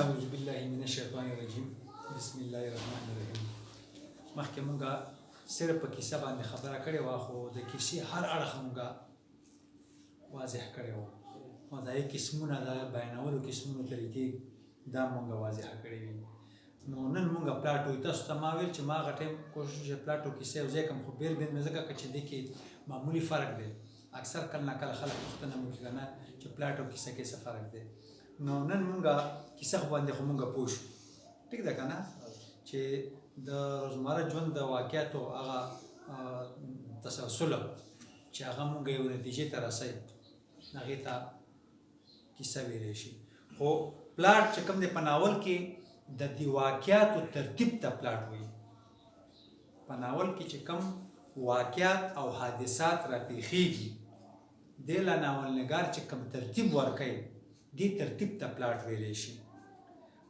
اعوذ بالله من الشیطان الرجیم بسم الله الرحمن الرحیم. مخکې مونږه صرف په کیسه باندې خبره کړې وه، خو د کیسې هر اړخ مونږه واضح کړی و، او دا یې قسمونه د بیانولو قسمونو طریقې دا مونږه واضح کړې وي. نو نن مونږه پلاټ وایي. تاسو ته ما ویل چې ما هغه ټایم کوشش چې پلاټ او کیسه یو ځای کړم، خو بېل بېل مې ځکه که چې دې کې معمولي فرق دی. اکثر کله نه کله خلک پوښتنه وکړي که نه چې پلاټ او کیسه کې څه فرق دی. نو نن مونږه کیسه خو باندې خو مونږه پوه شو، ټیک ده که نه، چې د روزمره ژوند د واقعاتو هغه تسلسل چې هغه مونږ یو نتیجې ته رسوي، هغې ته کیسه ویلی شي. خو پلاټ چې کوم دی په ناول کې د دې واقعاتو ترتیب ته پلاټ وایي. په ناول کې چې کوم واقعات او حادثات راپېښېږي، دې له ناولنګار چې کوم ترتیب ورکوي، دې ترتیب ته پلاټ ویلی شي.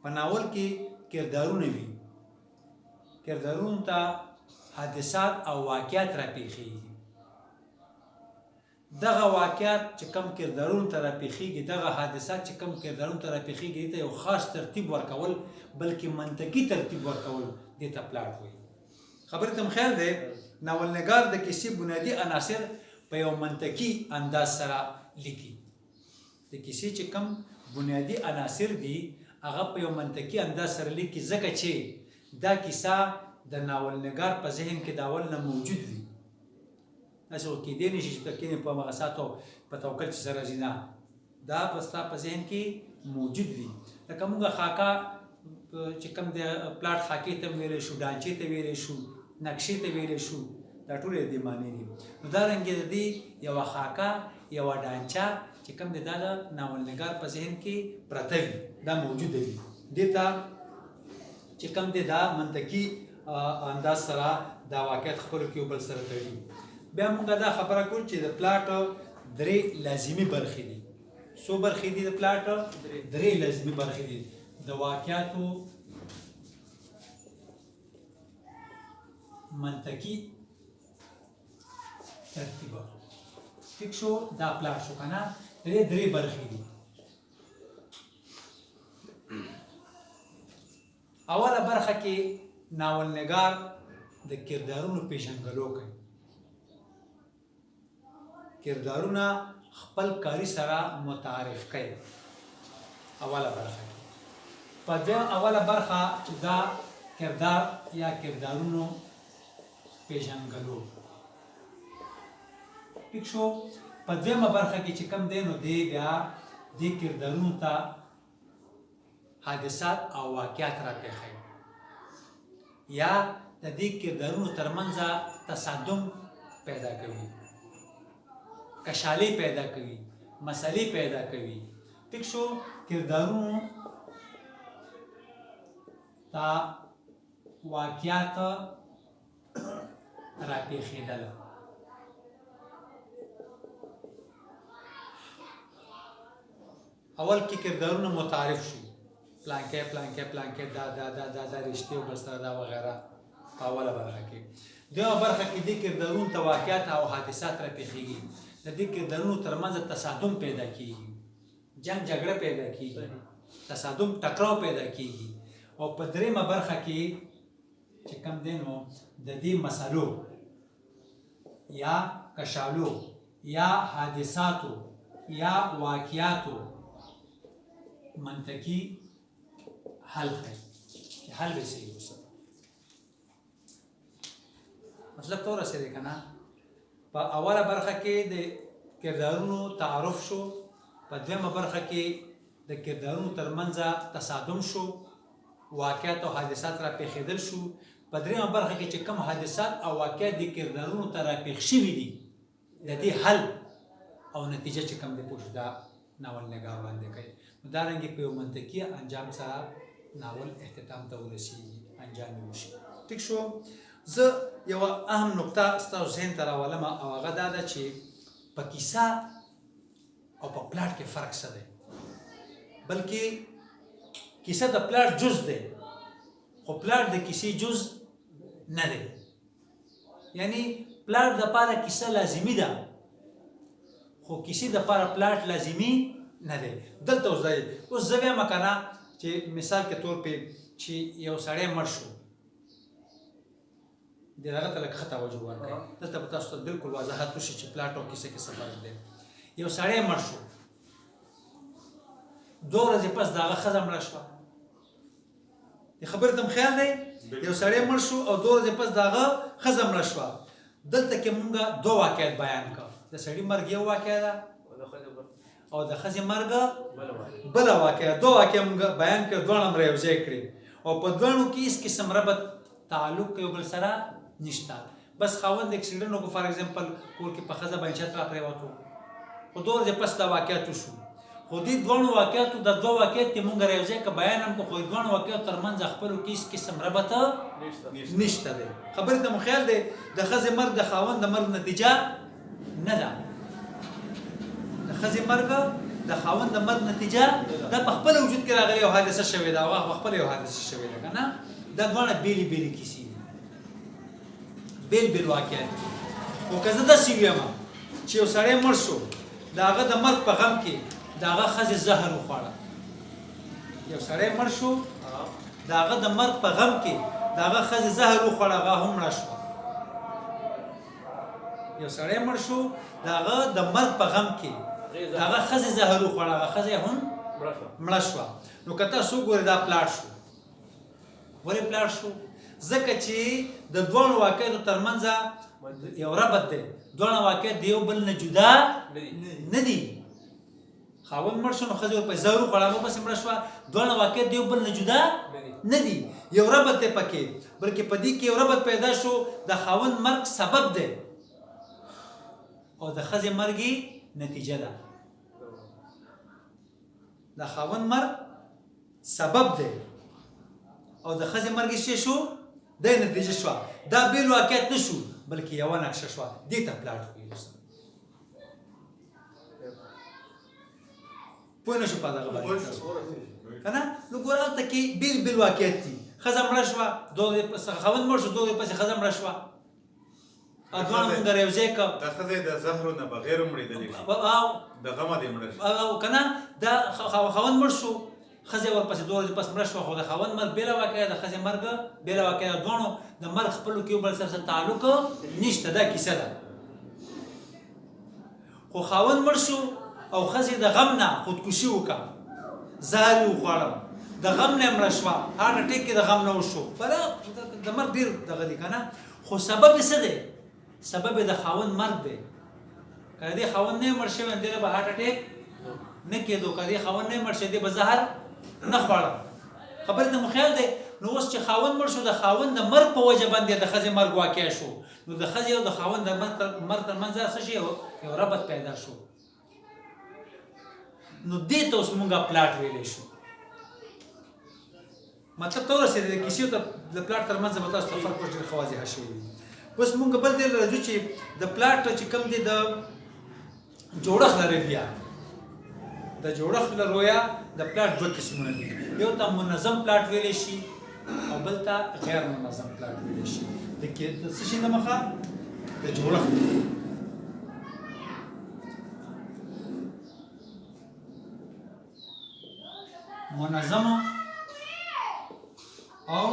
په ناول کې کردارونه وي، کردارونو ته حادثات او واقعات راپېښېږي. دغه واقعات چې کوم کردارونو ته راپېښېږي، دغه حادثات چې کوم کردارونو ته راپېښېږي، دې ته یو خاص ترتیب ورکول، بلکې منطقي ترتیب ورکول، دې ته پلاټ وایي. خبرې ته خیال دی. ناولنګار د کیسې بنیادي عناصر په یو منطقي انداز سره لیکي. د کیسې چې کوم بنیادي عناصر دي، هغه په یو منطقي انداز سره لیکي، ځکه چې دا کیسه د ناولنګار په ذهن کې د اول نه موجود وي. داسې خو کیدی نه شي چې ته کښېنې په مغه ساتو په توکل چې سره راځي، نه، دا به ستا په ذهن کې موجود وي. لکه مونږه خاکه چې کوم د پلاټ خاکې ته ویلی شو، ډانچې ته ویلی شو، نقشې ته ویلی شو، دا ټول یې دې معنی دي. نو دارنګې د دې یوه خاکه، یوه ډانچه چې کوم دی، دا د ناولنګار په ذهن کې پرته وي، دا موجوده وي. دې ته چې کوم دی دا منطقي انداز سره دا واقعیت خپلو کې یو بل سره تړي. بیا موږ دا خبره کوو چې د پلاټ درې لازمي برخې دي. څو برخې دي د پلاټ؟ درې لازمي برخې دي. د واقعاتو منطقي ترتیب، ټیک شو، دا پلاټ شو که نه. درې برخې دي. اوله برخه کې ناولنګار د کردارونو پیژنګلو کوي. کردارونه خپل کاري سره متعارف کوي اوله برخه کې. په اوله برخه چې دا کردار یا کردارونو پیژنګلو، ټیک شو. په دویمه برخه کې چې کوم دی، نو دی بیا دې کردارونو ته حادثات او واقعات راپېښوي، یا د دې کردارونو ترمنځ تصادم پیدا کوي، کشالۍ پیدا کوي، مسئلې پیدا کوي، ټیک شو. کردارونو ته واقعات راپېښېدل. اول کې کردارونه متعارف شو، پلانکی پلانکی پلانکی، دا دا دا دا دا رشتې او بل سره دا وغیره. په اوله برخه کې. دویمه برخه کې دې کردارونو ته واقعات او حادثات راپېښېږي، د دې کردارونو ترمنځ تصادم پیدا کېږي، جنګ جګړه پیدا کېږي، تصادم ټکراو پیدا کېږي. او په دریمه برخه کې چې کوم دی، نو د دې مسلو یا کشالو یا حادثاتو یا واقعاتو منطقي حل ښیي، چې حل به صحیح اوسه. مطلب ته ورسېدی که نه. په اوله برخه کې د کردارونو تعارف شو، په دویمه برخه کې د کردارونو ترمنځ تصادم شو، واقعات او حادثات راپېښېدل شو. په دریمه برخه کې چې کوم حادثات او واقعات د کردارونو ته راپېښ شوي دي، د دې حل او نتیجه چې کوم دی پوه شو، دا ناولنګار وړاندې کوي. نو دارنګې په یو منطقي انجام سره ناول اختتام ته ورسېږي، انجام یې وشي، ټیک شو. زه یوه اهم نقطه ستاسو ذهن ته راولم، او هغه دا ده چې په کیسه او په پلاټ کې فرق څه دی. بلکې کیسه د پلاټ جز دی، خو پلاټ د کیسې جز نه دی. یعنی پلاټ دپاره کیسه لازمي ده، خو کیسې دپاره پلاټ لازمي نه دی. دلته اوس دی، اوس زه وایم که نه چې مثال کې طور په چې یو سړی مړ شو د هغه ته لږ ښه توجه ورکړئ دلته به تاسو ته بالکل وضاحت وشي چې پلاټ او کیسه کې څه فرق دی یو سړی مړ شو 2 ورځې پس د هغه ښځه مړه شوه د خبرې ته م خیال دی یو سړی مړ شو او 2 ورځې پس د هغه ښځه مړه شوه دلته کې مونږ 2 واقعیت بیان کړ د سړي مرګ یو واقعه ده او د ښځې مرګ بله واقعه 2 واقعه مونږ بیان کړ دواړه مو یوځای کړې او په دواړو کې هېڅ قسم ربط تعلق یو بل سره نشته بس خاوند اکسیډنټ وکړو فار ایگزامپل کور کې په ښځه باندې چت را پرېوتو خو 2 ورځې پس دا واقعیت وشو خو دې دواړو واقعیتو د 2 واقعیت کې مونږ یوځای که بیان هم کړو خو د دواړو واقعیتو ترمنځ خپلو کې هېڅ قسم ربط نشته دی خبرې ته مو خیال دی د ښځې مرګ د خاوند د مرګ نتیجه نه ده د ښځې مرګ د خاوند د مرګ نتیجه دا په خپل وجود کې راغلی یو حادثه شوې ده هغه په خپل یو حادثه شوې ده که نه دا دواړه بېلې بېلې کیسې دي بېل بېل واقعیت دي خو که زه داسې ویم چې یو سړی مړ شو د هغه د مرګ په غم کې د هغه ښځې زهر وخوړه یو سړی مړ شو د هغه د مرګ په غم کې د هغه ښځې زهر وخوړه هغه هم مړه شوه یو سړی مړ شو د هغه د مرګ په غم کې د هغه ښځې زهر وخوړه هغه ښځې هم مړه شوه نو که تاسو وګورئ دا پلاټ شو ولې پلاټ شو ځکه چې د دواړو واقعیتو ترمنځ یو ربط دی دواړه واقعیت د یو بل نه جدا نه دي خاوند مړ شو نو ښځې ورپسې زهر وخوړه هغه ورپسې مړه شوه دواړه واقعیت د یو بل نه جدا نه دي یو ربط دی پکې بلکې په دې کې یو ربط پیدا شو د خاوند مرګ سبب دی او د ښځې مرګ نتیجه ده د خاوند مرګ سبب دی او د ښځې مرګ څه شو د نتیجه شوه دا بېل واقعیت نه شو بلکې یوه نقشه شوه دې ته پلاټ ویلو پوه نه شو په دغه باندې که نه نو ګوره هلته کې بېل بېل واقعیت دي ښځه مړه شوه خاوند مړ شو 2 ورځې پسې ښځه مړه شوه دواړه مونږ یوځای کړه د ښځې د زهرو نه بغیر هم مړېدلې شي د غمه دې مړه شي او که نه دا خاوند مړ شو ښځې ورپسې 2 ورځې پس مړه شوه خو د خاوند مرګ بېله واقعه د ښځې مرګ بېله واقعه د دواړو د مرګ خپلو کې یو بل سره تعلق نشته دا کیسه ده خو خاوند مړ شو او ښځې د غم نه خودکشي وکړه زهر یې وخوړه د غم نه یې مړه شوه هارټ اټیک کې د غم نه وشو بله د مرګ ډېر دغه دی که نه خو سبب یې څه دی سبب یې د خاوند مرګ دی که دې خاوند نه مړ شوی دې به هارټ اټیک نه کېدو که دې خاوند نه مړ شوی دې به زهر نه خوړه خبرې ته مو خیال دی نو اوس چې خاوند مړ شو د خاوند د مرګ په وجه باندې د ښځې مرګ واقع شو نو د ښځې او د خاوند د مرګ ترمنځ څه شي یو ربط پیدا شو نو دې ته اوس مونږ پلاټ ویلی شو مطلب ته ورسېدې د کیسې ته د پلاټ ترمنځ به تاسو ته فرق ډېر ښه واضحه شوی وي اوس مونږ بل ځای ته راځو چې د پلاټ چې کوم دی د جوړښت له رویه د جوړښت له رویه د پلاټ 2 قسمونه دي یو ته منظم پلاټ ویلی شي او بل ته غیر منظم پلاټ ویلی شي د څه شي د مخه د جوړښت منظم او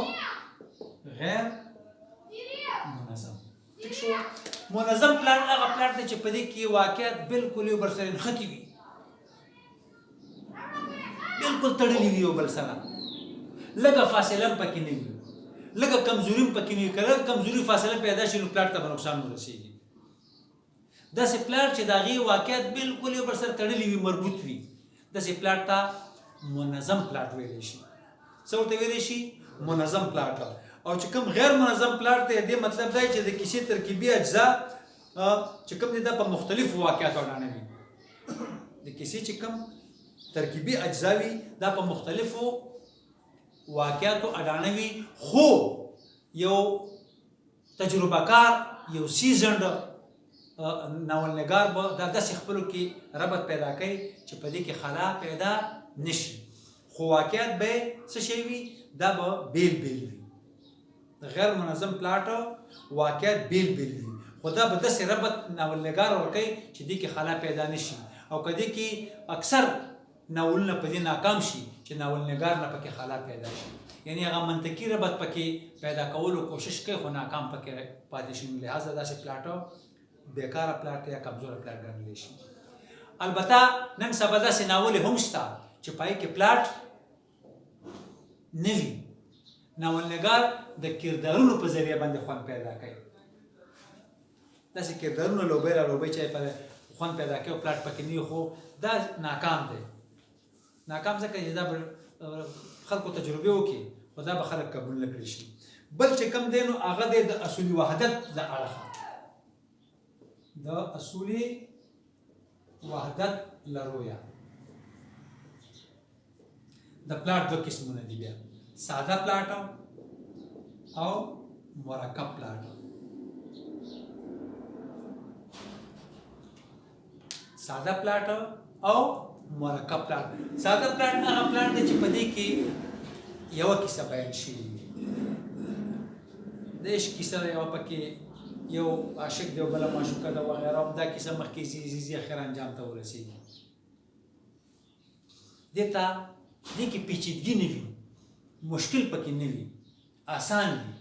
غیر منظم ٹھیک شو منظم پلاټ هغه پلاټ دی چې په دې کې واقعیت بالکل یو بل سره نښتي وي بالکل تړلي وي یو بل سره لږه فاصله هم پکې نه وي لږه کمزوري هم پکې نه وي که لږه کمزوري فاصله پیدا شي نو پلاټ ته به نقصان ورسېږي داسې پلاټ چې د هغې واقعیت بالکل یو بل سره تړلي وي مربوط وي داسې پلاټ ته منظم پلاټ ویلی شي څه ورته ویلی شي منظم پلاټ او چې کوم غیر منظم پلاټ دی دې مطلب دی چې د کیسې ترکیبي اجزا چې کوم دی دا په مختلفو واقعاتو اډانوي د کیسې چې کوم ترکیبي اجزا وي دا په مختلفو واقعاتو اډانوي خو یو تجربه کار یو سیزنډ ناولنګار به دا داسې خپلو کې ربط پیدا کوي چې په دې کې خلا پیدا نشي خو واقعیت به څه شی وي دا به بیل بیل وي د غیر منظم پلاټ واقعیت بیل بیل وي خو دا به داسې ربط ناولنګار ورکوي چې دې کې خلا پیدا نشي او که دې کې اکثر ناولونه په دې ناکام شي چې ناولنګار نه پکې خلا پیدا شي، یعنی هغه منطقي ربط پکې پیدا کولو کوشش کوي خو ناکام پکې پاتې شي. لہذا داسې پلاټ بیکاره پلاټ یا کمزوره پلاټ ګڼلی شي. البته نن سبا داسې ناولې هم شته چې پای کې پلاټ نه وي، ناولنګار د کردارونو په ذریعه باندې خوند پیدا کوي. داسې کردارونه لوبې را لوبې چې په خوند پیدا کوي او پلاټ پکې نه وي، خو دا ناکام دی. ناکام ځکه چې دا به خلکو تجربې وکړي خو دا به خلک قبول نه کړي شي. بل چې کوم دی نو هغه دی د اصولي وحدت له اړخه، د اصولي وحدت له رویه د پلاټ دوه قسمونه دي بیا، ساده پلاټ او مرکب پلاټ. ساده پلاټ او مرکب پلاټ. ساده پلاټ هغه پلاټ دی چې په دې کې یوه کیسه بیان شوې د عشق کیسه ده، یوه پکې یو عاشق دی او بله معشوقه ده وغیره، دا کیسه مخکې ځي ځي اخر انجام ته ورسېږي. دې کې پیچیدګي نه وي، مشکل پکې نه وي، آسان وي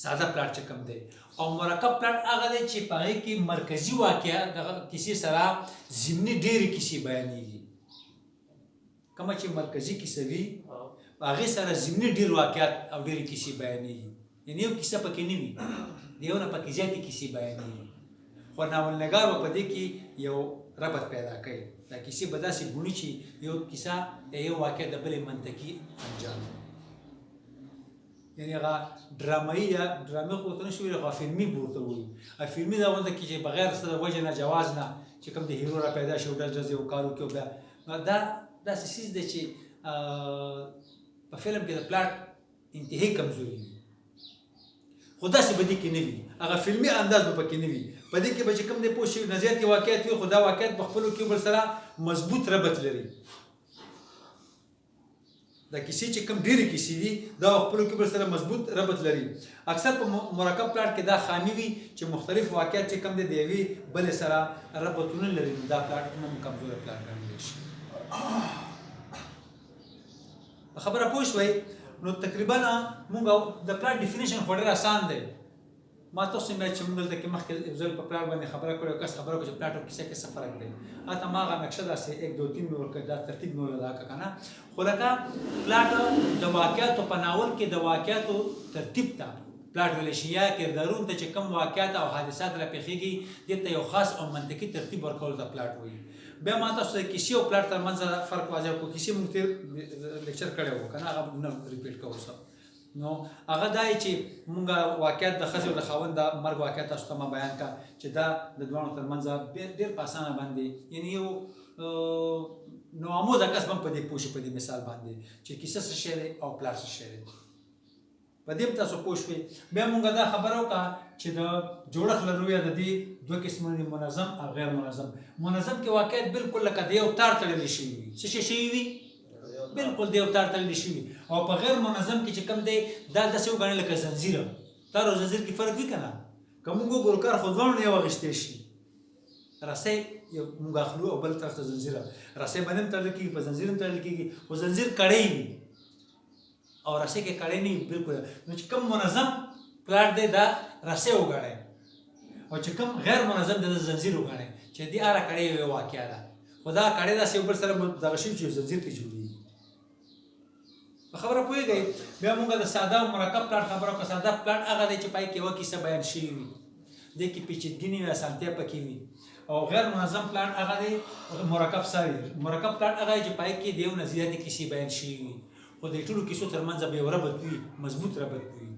ساده پلاټ چې کوم دی. او مرکب پلاټ هغه دی چې په هغې کې مرکزي واقعه د کیسې سره ضمني ډېرې کیسې بیانېږي. کومه چې مرکزي کیسه وي په هغې سره ضمني ډېر واقعات او ډېرې کیسې بیانېږي، یعنې یو کیسه پکې نه وي، د یو نه پکې زیاتې کیسې بیانېږي. خو ناولنګار به په دې کې یو ربط پیدا کوي. دا کیسې به داسې ګڼي چې یو کیسه یو واقع د بلې منطقي انجام، یعنې هغه ډرامایي یا ډرامې خو ورته نه شو ویلی، هغه فلمي به ورته ووایو. فلمي دا غونډه کې چې بغیر څه د وجې نه جواز نه چې کوم د هیرو را پیدا شي او ډز ډز یو کار وکړي، بیا دا داسې څیز دی چې په فلم کې د پلاټ انتهایی کمزوري وي، خو داسې به دې کې نه وي، هغه فلمي انداز به پکې نه وي. په دې کې به چې کوم دی پوه شي نه زیاتې واقعیت وي، خو دا واقعیت په خپلو کې بل سره مضبوط ربط لري. دا کیسې چې کوم ډېرې کیسې دي دا خپلو کې بل سره مضبوط ربط لري. اکثر په مرکب پلاټ کې دا خامي وي چې مختلف واقعیت چې کوم دی د یوې بلې سره ربطونه لري، نو دا پلاټ هم کمزوری پلاټ ګڼلی شي. په خبره پوه شوئ؟ نو تقریبا مونږ د پلاټ ډیفینیشن خو ډېر آسان دی. ما تاسو ته چې مونږ دلته کې مخکې یو ځل په پلاټ باندې خبره کړې وه، کس خبره وکړه چې پلاټ او کیسه کې څه فرق دی. هلته ما هغه نقشه داسې 1 2 3 مې ورکړه، دا ترتیب مې ولله که نه. خو لکه پلاټ د واقعاتو په ناول کې د واقعاتو ترتیب ته پلاټ ویلی شي، یا کردارونو ته چې کوم واقعات او حادثات راپېښېږي دې ته یو خاص او منطقي ترتیب ورکولو ته پلاټ وایي. بیا ما تاسو ته کیسې او پلاټ ترمنځ فرق واضح کړو. کیسې مونږ تېر لیکچر کړی وو که نه، هغه نه ریپیټ کوو څه. نو هغه دا چې مونږ واقعیت د ښځې او د خاوند د مرګ واقعیت تاسو ته ما بیان کړه چې دا د دواړو ترمنځ ډېر په اسانه باندې، یعنې یو نوآموزه کس به هم په دې پوه شي په دې مثال باندې چې کیسه څه شی دی او پلاټ څه شی دی. په دې تاسو پوه شوئ. بیا مونږ دا خبره وکړه چې د جوړښت له رویه د دې دوه قسمونه دي، منظم او غیر منظم. منظم کې واقعیت بالکل لکه د یو تار تړلی شوي وي. څه شی شوي وي؟ بالکل د یو تار تړلی شوي. او په غیر منظم کې چې کوم دی دا داسې وګڼئ لکه زنځیره. تار او زنځیر کې فرق وي که نه؟ که مونږ وګورو کار خو دواړو نه یو اخیستی شي. رسۍ یو مونږ اخلو او بل طرف ته زنځیره، رسۍ باندې هم تړل کېږي، په زنځیر هم تړل کېږي، خو زنځیر کړی وي او رسۍ کې کړی نه وي بالکل. نو چې کوم منظم پلاټ دی دا رسۍ وګڼئ، او چې کوم غیر منظم دی دا زنځیر وګڼئ چې دې هره کړۍ یوه واقعه ده، خو دا کړۍ داسې یو بل سره دغه شوي چې یو زنځیر کې جوړېږي. په خبره پوهېږئ؟ بیا مونږ د ساده او مرکب پلاټ خبره وکړه. ساده پلاټ هغه دی چې پای کې یوه کیسه بیان شوي وي، دې کې پیچیدګي نه وي، اسانتیا پکې وي. او غیر منظم پلاټ هغه دی مرکب پلاټ هغه دی چې پای کې د یو نه زیاتې کیسې بیان شوي وي، خو د ټولو کیسو ترمنځ به یو ربط وي، مضبوط ربط وي.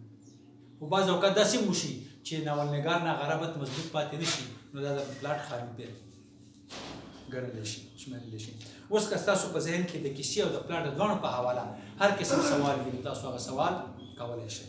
خو بعض اوقات داسې هم وشي چې ناولنګار نه هغه ربط مضبوط پاتې نه شي، نو دا د پلاټ خامي ګڼلی شي، شمېرلی شي. اوس که ستاسو په ذهن کې د کیسې او د پلاټ د دواړو په حواله هر قسم سوال وي، تاسو هغه سوال کولی شئ.